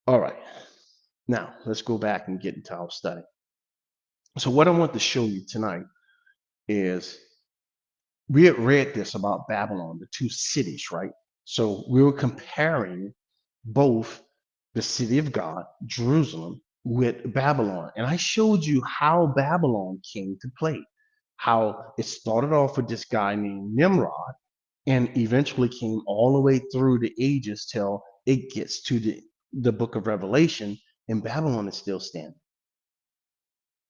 All right. Now, let's go back and get into our study. So, what I want to show you tonight is we had read this about Babylon, the two cities, right? So, we were comparing both the city of God, Jerusalem, with Babylon. And I showed you how Babylon came to play, how it started off with this guy named Nimrod and eventually came all the way through the ages till it gets to the book of Revelation, and Babylon is still standing.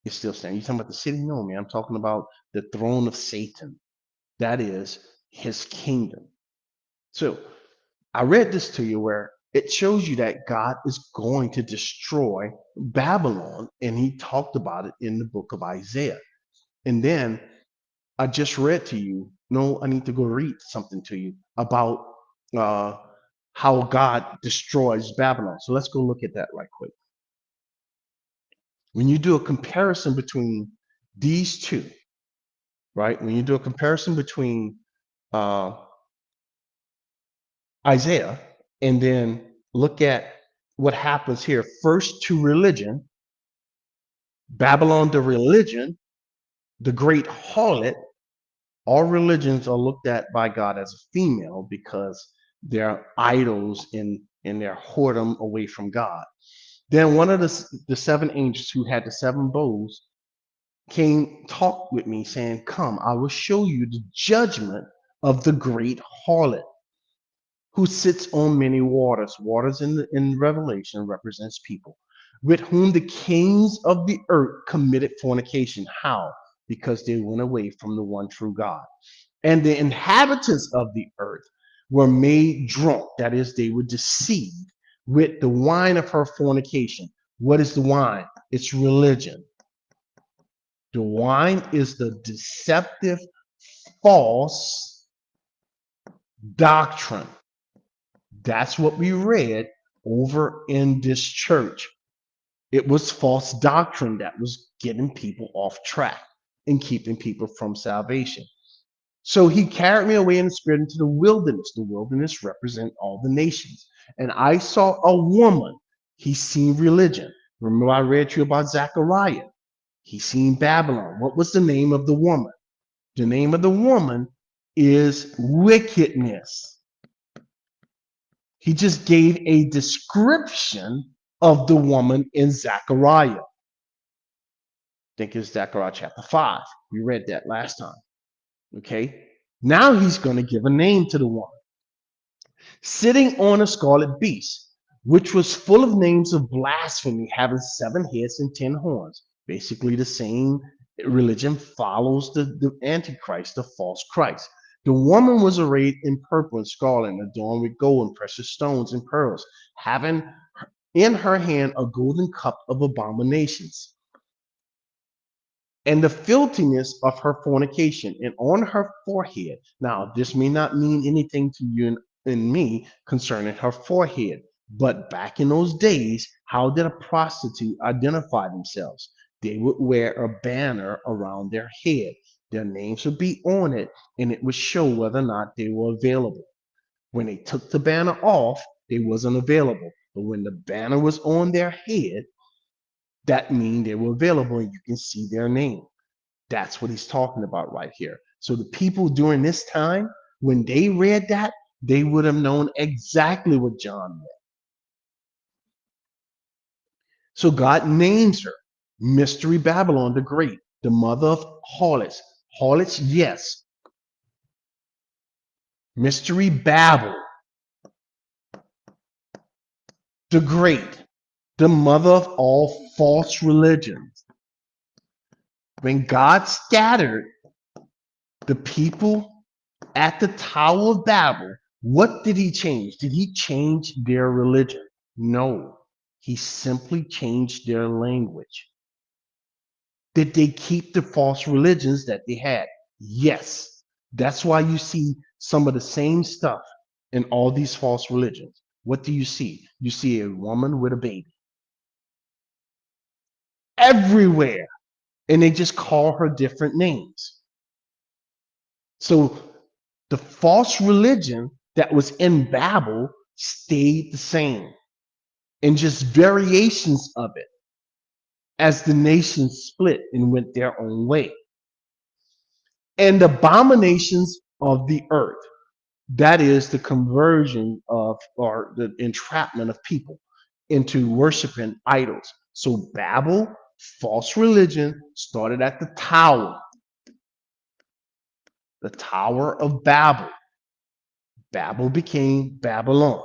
It's still standing. You talking about the city? No, man. I'm talking about the throne of Satan. That is his kingdom. So I read this to you where it shows you that God is going to destroy Babylon, and he talked about it in the book of Isaiah. And then I just read to you, no, I need to go read something to you about uh, how God destroys Babylon. So let's go look at that right quick. When you do a comparison between these two, right? When you do a comparison between uh, Isaiah and then look at what happens here. First to religion, Babylon, the religion, the great harlot. All religions are looked at by God as a female because they're idols in their whoredom away from God. Then one of the seven angels who had the seven bowls came talked with me saying, come, I will show you the judgment of the great harlot who sits on many waters. Waters in Revelation represents people, with whom the kings of the earth committed fornication. How? Because they went away from the one true God. And the inhabitants of the earth were made drunk. That is, they were deceived with the wine of her fornication. What is the wine? It's religion. The wine is the deceptive, false doctrine. That's what we read over in this church. It was false doctrine that was getting people off track and keeping people from salvation. So he carried me away in the spirit into the wilderness. The wilderness represents all the nations. And I saw a woman. He seen religion. Remember I read to you about Zechariah. He seen Babylon. What was the name of the woman? The name of the woman is wickedness. He just gave a description of the woman in Zechariah. I think it's Zechariah chapter 5. We read that last time. Okay. Now he's going to give a name to the woman. Sitting on a scarlet beast, which was full of names of blasphemy, having 7 heads and 10 horns. Basically, the same religion follows the Antichrist, the false Christ. The woman was arrayed in purple and scarlet, and adorned with gold and precious stones and pearls, having in her hand a golden cup of abominations and the filthiness of her fornication, and on her forehead. Now, this may not mean anything to you and me concerning her forehead, but back in those days, how did a prostitute identify themselves? They would wear a banner around their head. Their names would be on it, and it would show whether or not they were available. When they took the banner off, they wasn't available. But when the banner was on their head, that means they were available and you can see their name. That's what he's talking about right here. So the people during this time, when they read that, they would have known exactly what John read. So God names her Mystery Babylon the Great, the mother of harlots. Harlots, yes. Mystery Babel, the Great, the mother of all false religions. When God scattered the people at the Tower of Babel, what did he change? Did he change their religion? No, he simply changed their language. Did they keep the false religions that they had? Yes. That's why you see some of the same stuff in all these false religions. What do you see? You see a woman with a baby everywhere, and they just call her different names. So the false religion that was in Babel stayed the same. and just variations of it as the nations split and went their own way. And abominations of the earth, that is the conversion of, or the entrapment of people into worshiping idols. So Babel, false religion, started at the Tower of Babel. Babel became Babylon.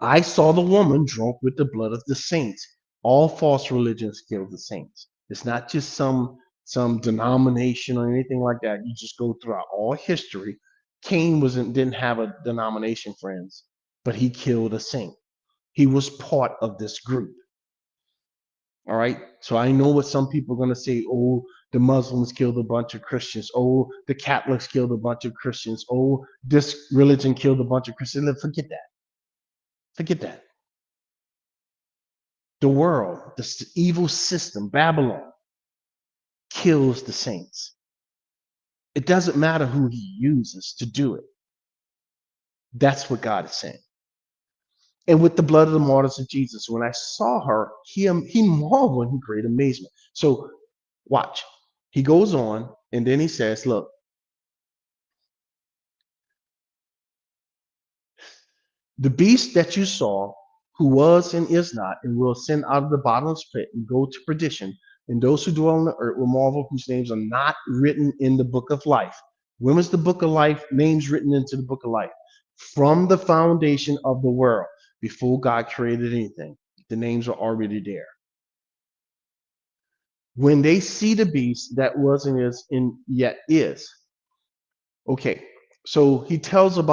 I saw the woman drunk with the blood of the saints. All false religions kill the saints. It's not just some denomination or anything like that. You just go throughout all history. Cain didn't have a denomination, friends, but he killed a saint. He was part of this group. All right. So I know what some people are going to say. Oh, the Muslims killed a bunch of Christians. Oh, the Catholics killed a bunch of Christians. Oh, this religion killed a bunch of Christians. Forget that. Forget that. The world, the evil system, Babylon, kills the saints. It doesn't matter who he uses to do it. That's what God is saying. And with the blood of the martyrs of Jesus, when I saw her, he marveled in great amazement. So watch. He goes on, and then he says, look, the beast that you saw, who was and is not, and will ascend out of the bottomless pit and go to perdition, and those who dwell on the earth will marvel, whose names are not written in the book of life. When was the book of life, names written into the book of life? From the foundation of the world, before God created anything. The names are already there. When they see the beast that was and is and yet is. Okay, so he tells about